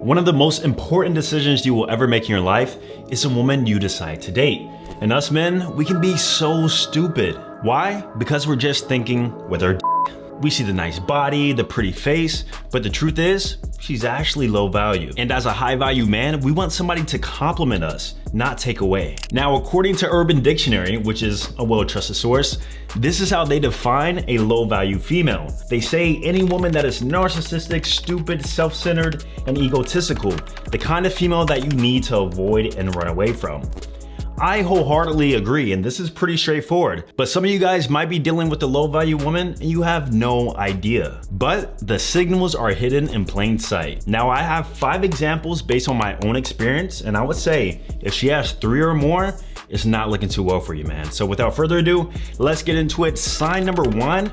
One of the most important decisions you will ever make in your life is a woman you decide to date. And us men, we can be so stupid. Why? Because we're just thinking with our we see the nice body, the pretty face, but the truth is, she's actually low value. And as a high value man, we want somebody to compliment us, not take away. Now, according to Urban Dictionary, which is a well-trusted source, this is how they define a low value female. They say any woman that is narcissistic, stupid, self-centered, and egotistical, the kind of female that you need to avoid and run away from. I wholeheartedly agree, and this is pretty straightforward, but some of you guys might be dealing with a low value woman and you have no idea. But the signals are hidden in plain sight. Now, I have 5 examples based on my own experience, and I would say if she has 3 or more, it's not looking too well for you, man. So without further ado, let's get into it. Sign number 1,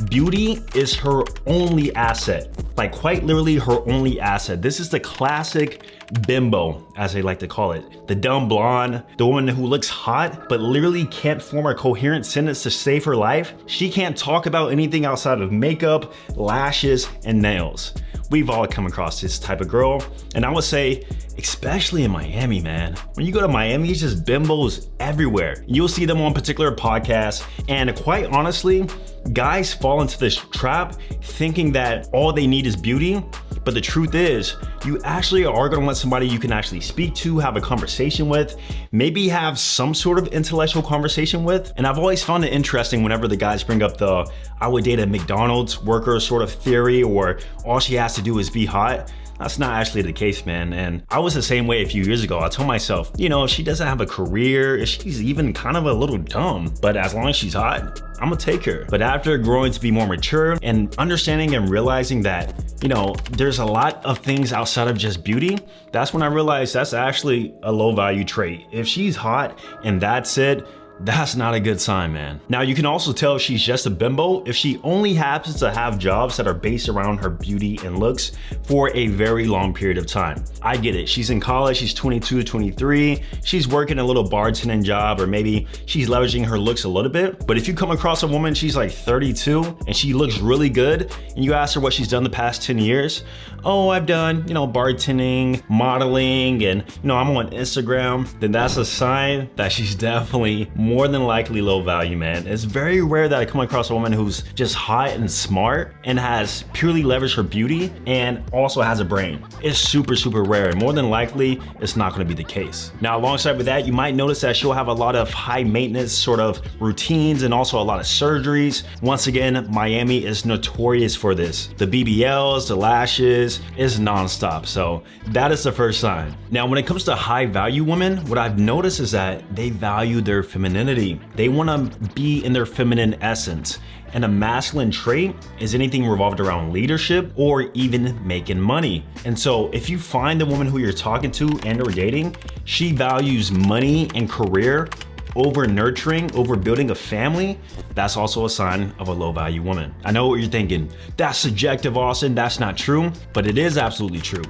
beauty is her only asset. Like quite literally her only asset. This is the classic bimbo, as they like to call it. The dumb blonde, the woman who looks hot, but literally can't form a coherent sentence to save her life. She can't talk about anything outside of makeup, lashes, and nails. We've all come across this type of girl, and I would say, especially in Miami, man. When you go to Miami, it's just bimbos everywhere. You'll see them on particular podcasts, and quite honestly, guys fall into this trap thinking that all they need is beauty, but the truth is, you actually are gonna want somebody you can actually speak to, have a conversation with, maybe have some sort of intellectual conversation with. And I've always found it interesting whenever the guys bring up the I would date a McDonald's worker sort of theory, or all she has to do is be hot. That's not actually the case, man. And I was the same way a few years ago. I told myself, you know, if she doesn't have a career, if she's even kind of a little dumb, but as long as she's hot, I'm gonna take her. But after growing to be more mature and understanding and realizing that, you know, there's a lot of things outside of just beauty, that's when I realized that's actually a low value trait. If she's hot and that's it, that's not a good sign, man. Now, you can also tell if she's just a bimbo if she only happens to have jobs that are based around her beauty and looks for a very long period of time. I get it. She's in college, she's 22, 23. She's working a little bartending job, or maybe she's leveraging her looks a little bit. But if you come across a woman, she's like 32 and she looks really good, and you ask her what she's done the past 10 years, oh, I've done, you know, bartending, modeling, and, you know, I'm on Instagram, then that's a sign that she's definitely more than likely low value, man. It's very rare that I come across a woman who's just hot and smart and has purely leveraged her beauty and also has a brain. It's super, super rare, and more than likely, it's not gonna be the case. Now, alongside with that, you might notice that she'll have a lot of high maintenance sort of routines and also a lot of surgeries. Once again, Miami is notorious for this. The BBLs, the lashes, is nonstop. So that is the first sign. Now, when it comes to high value women, what I've noticed is that they value their femininity. They want to be in their feminine essence. And a masculine trait is anything revolved around leadership or even making money. And so if you find the woman who you're talking to and or dating, she values money and career over nurturing, over building a family, that's also a sign of a low value woman. I know what you're thinking. That's subjective, Austin. That's not true, but it is absolutely true.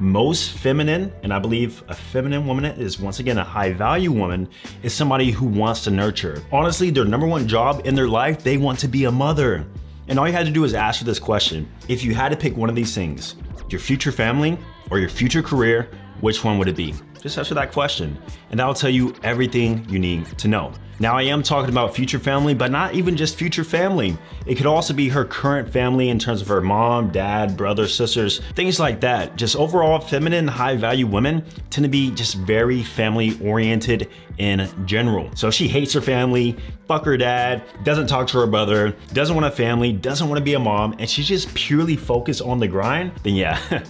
Most feminine, and I believe a feminine woman is once again a high value woman, is somebody who wants to nurture. Honestly, their number one job in their life, they want to be a mother. And all you had to do is ask her this question. If you had to pick one of these things, your future family or your future career, which one would it be? Just answer that question, and that'll tell you everything you need to know. Now, I am talking about future family, but not even just future family. It could also be her current family in terms of her mom, dad, brothers, sisters, things like that. Just overall, feminine, high value women tend to be just very family oriented in general. So if she hates her family, fuck her dad, doesn't talk to her brother, doesn't want a family, doesn't want to be a mom, and she's just purely focused on the grind, then yeah,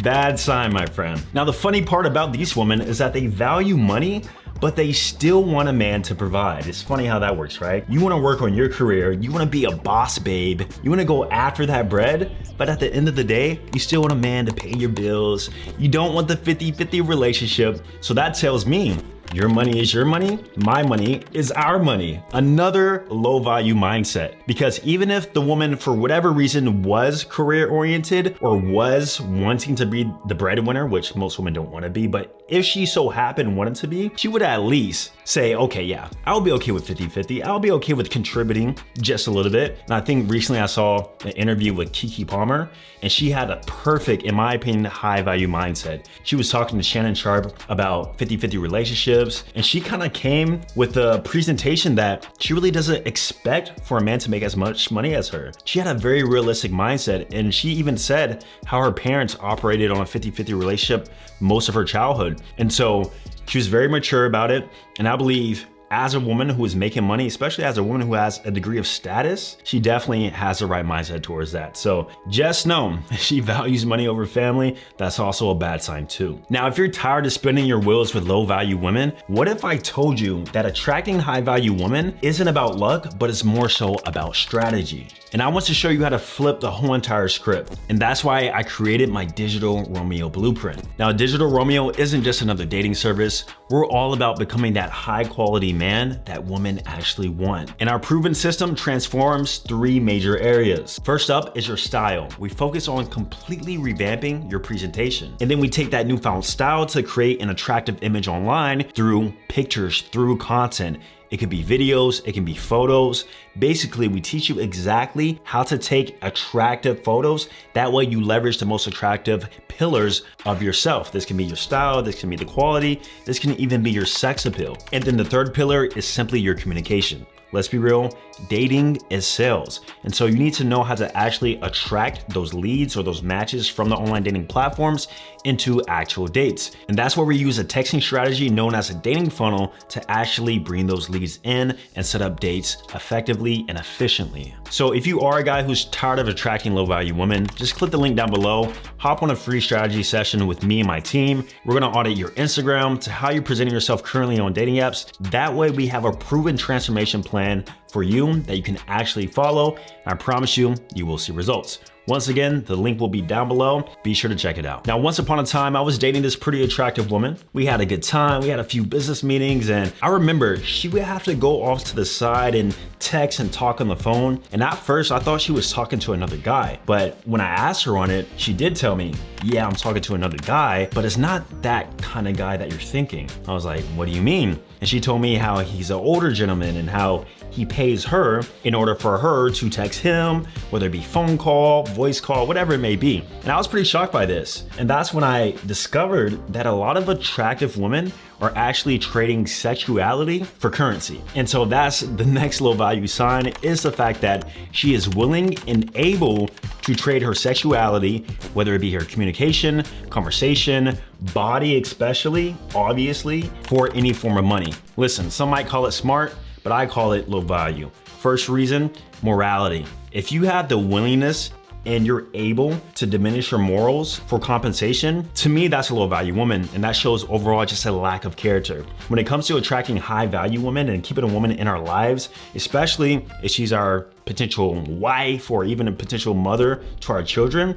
bad sign, my friend. Now, the funny part about these women is that they value money, but they still want a man to provide. It's funny how that works, right? You wanna work on your career, you wanna be a boss babe, you wanna go after that bread, but at the end of the day, you still want a man to pay your bills. You don't want the 50-50 relationship. So that tells me Your money is your money, my money is our money. Another low value mindset. Because even if the woman, for whatever reason, was career oriented or was wanting to be the breadwinner, which most women don't want to be, but if she so happened wanted to be, she would at least say, okay, yeah, I'll be okay with 50-50. I'll be okay with contributing just a little bit. And I think recently I saw an interview with Keke Palmer, and she had a perfect, in my opinion, high value mindset. She was talking to Shannon Sharp about 50-50 relationships, and she kind of came with a presentation that she really doesn't expect for a man to make as much money as her. She had a very realistic mindset, and she even said how her parents operated on a 50-50 relationship most of her childhood. And so she was very mature about it, and I believe as a woman who is making money, especially as a woman who has a degree of status, she definitely has the right mindset towards that. So just know she values money over family. That's also a bad sign too. Now, if you're tired of spinning your wheels with low value women, what if I told you that attracting high value women isn't about luck, but it's more so about strategy? And I want to show you how to flip the whole entire script. And that's why I created my Digital Romeo Blueprint. Now, Digital Romeo isn't just another dating service. We're all about becoming that high quality man that women actually want. And our proven system transforms 3 major areas. First up is your style. We focus on completely revamping your presentation. And then we take that newfound style to create an attractive image online through pictures, through content. It could be videos, it can be photos. Basically, we teach you exactly how to take attractive photos. That way you leverage the most attractive pillars of yourself. This can be your style, this can be the quality, this can even be your sex appeal. And then the third pillar is simply your communication. Let's be real, dating is sales. And so you need to know how to actually attract those leads or those matches from the online dating platforms into actual dates. And that's where we use a texting strategy known as a dating funnel to actually bring those leads in and set up dates effectively and efficiently. So if you are a guy who's tired of attracting low value women, just click the link down below, hop on a free strategy session with me and my team. We're gonna audit your Instagram to how you're presenting yourself currently on dating apps. That way we have a proven transformation plan for you that you can actually follow. And I promise you, you will see results. Once again, the link will be down below. Be sure to check it out. Now, once upon a time, I was dating this pretty attractive woman. We had a good time. We had a few business meetings, and I remember she would have to go off to the side and text and talk on the phone. And at first, I thought she was talking to another guy. But when I asked her on it, she did tell me, yeah, I'm talking to another guy, but it's not that kind of guy that you're thinking. I was like, what do you mean? And she told me how he's an older gentleman and how he pays her in order for her to text him, whether it be phone call, voice call, whatever it may be. And I was pretty shocked by this. And that's when I discovered that a lot of attractive women are actually trading sexuality for currency. And so that's the next low value sign, is the fact that she is willing and able to trade her sexuality, whether it be her communication, conversation, body especially, obviously, for any form of money. Listen, some might call it smart, but I call it low value. First reason, morality. If you have the willingness and you're able to diminish your morals for compensation, to me, that's a low value woman. And that shows overall just a lack of character. When it comes to attracting high value women and keeping a woman in our lives, especially if she's our potential wife or even a potential mother to our children,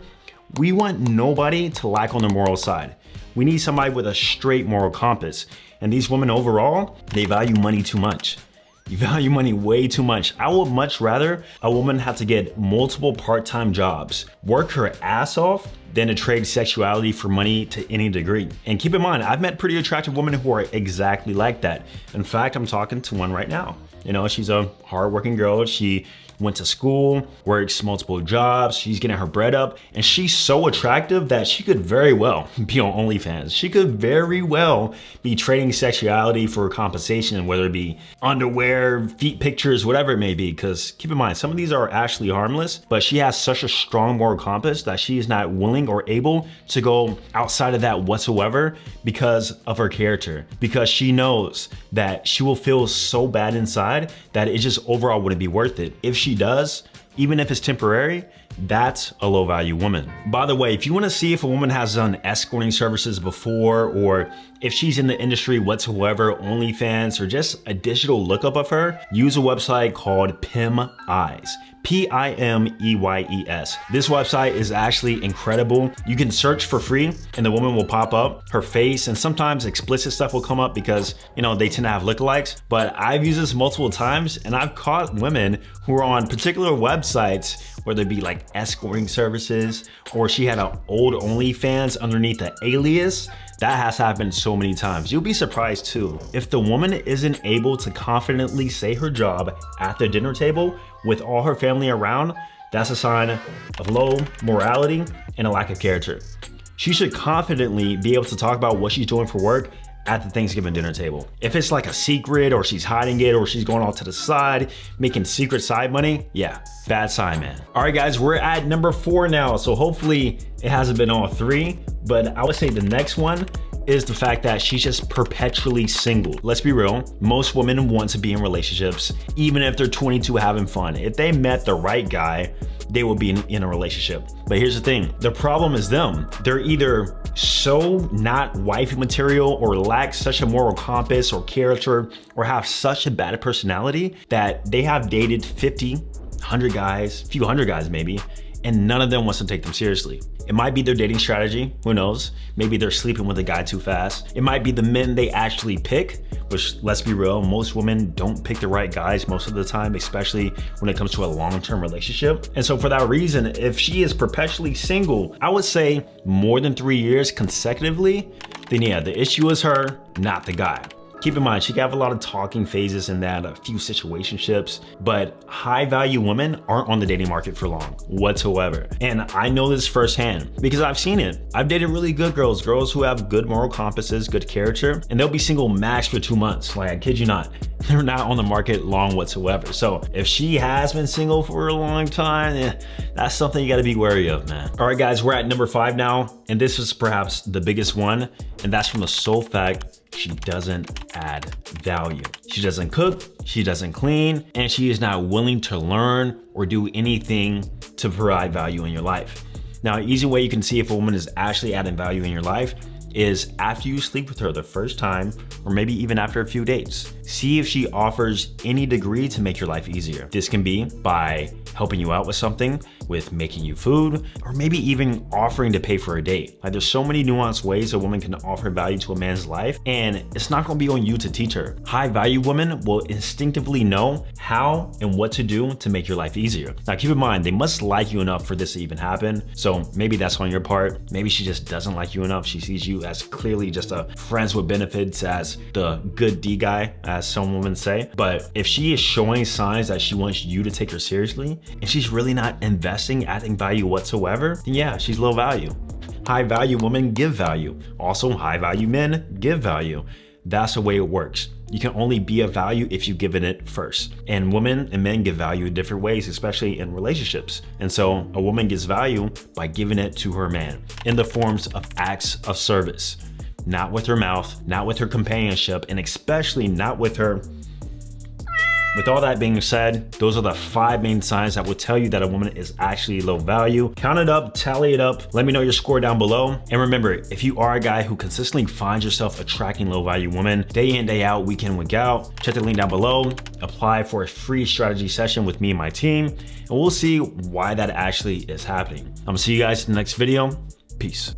we want nobody to lack on the moral side. We need somebody with a straight moral compass. And these women overall, they value money too much. You value money way too much. I would much rather a woman have to get multiple part-time jobs, work her ass off, than to trade sexuality for money to any degree. And keep in mind, I've met pretty attractive women who are exactly like that. In fact, I'm talking to one right now. You know, she's a hardworking girl. She went to school, works multiple jobs, she's getting her bread up, and she's so attractive that she could very well be on OnlyFans. She could very well be trading sexuality for compensation, whether it be underwear, feet pictures, whatever it may be, because keep in mind, some of these are actually harmless, but she has such a strong moral compass that she is not willing or able to go outside of that whatsoever because of her character, because she knows that she will feel so bad inside that it just overall wouldn't be worth it. If she does, even if it's temporary, that's a low value woman. By the way, if you want to see if a woman has done escorting services before, or if she's in the industry whatsoever, OnlyFans, or just a digital lookup of her, use a website called Pim Eyes. P-I-M-E-Y-E-S. This website is actually incredible. You can search for free and the woman will pop up, her face, and sometimes explicit stuff will come up because, you know, they tend to have lookalikes. But I've used this multiple times and I've caught women who are on particular websites, whether it be like escorting services, or she had an old OnlyFans underneath the alias. That has happened so many times. You'll be surprised too. If the woman isn't able to confidently say her job at the dinner table with all her family around, that's a sign of low morality and a lack of character. She should confidently be able to talk about what she's doing for work at the Thanksgiving dinner table. If it's like a secret, or she's hiding it, or she's going off to the side, making secret side money, yeah, bad sign, man. All right, guys, we're at number 4 now. So hopefully it hasn't been all 3, but I would say the next one is the fact that she's just perpetually single. Let's be real, most women want to be in relationships, even if they're 22 having fun. If they met the right guy, they will be in a relationship. But here's the thing, the problem is them. They're either so not wifey material, or lack such a moral compass or character, or have such a bad personality that they have dated 50, 100 guys, a few hundred guys maybe, and none of them wants to take them seriously. It might be their dating strategy, who knows? Maybe they're sleeping with a guy too fast. It might be the men they actually pick, which, let's be real, most women don't pick the right guys most of the time, especially when it comes to a long-term relationship. And so for that reason, if she is perpetually single, I would say more than 3 years consecutively, then yeah, the issue is her, not the guy. Keep in mind, she can have a lot of talking phases in that, a few situationships, but high value women aren't on the dating market for long whatsoever. And I know this firsthand because I've seen it. I've dated really good girls who have good moral compasses, good character, and they'll be single max for 2 months. Like, I kid you not. They're not on the market long whatsoever. So if she has been single for a long time, that's something you gotta be wary of, man. All right, guys, we're at number 5 now, and this is perhaps the biggest one, and that's from the sole fact she doesn't add value. She doesn't cook, she doesn't clean, and she is not willing to learn or do anything to provide value in your life. Now, an easy way you can see if a woman is actually adding value in your life is after you sleep with her the first time, or maybe even after a few dates. See if she offers any degree to make your life easier. This can be by helping you out with something, with making you food, or maybe even offering to pay for a date. Like, there's so many nuanced ways a woman can offer value to a man's life, and it's not gonna be on you to teach her. High value women will instinctively know how and what to do to make your life easier. Now, keep in mind, they must like you enough for this to even happen. So maybe that's on your part. Maybe she just doesn't like you enough. She sees you as clearly just a friends with benefits, as the good D guy, as some women say. But if she is showing signs that she wants you to take her seriously, and she's really not investing, adding value whatsoever, then yeah, she's low value. High value women give value. Also, high value men give value. That's the way it works. You can only be of value if you've given it first. And women and men give value in different ways, especially in relationships. And so a woman gives value by giving it to her man in the forms of acts of service, not with her mouth, not with her companionship, and especially not with her. With all that being said, those are the 5 main signs that will tell you that a woman is actually low value. Count it up, tally it up, let me know your score down below. And remember, if you are a guy who consistently finds yourself attracting low value women day in, day out, week in, week out, check the link down below, apply for a free strategy session with me and my team, and we'll see why that actually is happening. I'm gonna see you guys in the next video. Peace.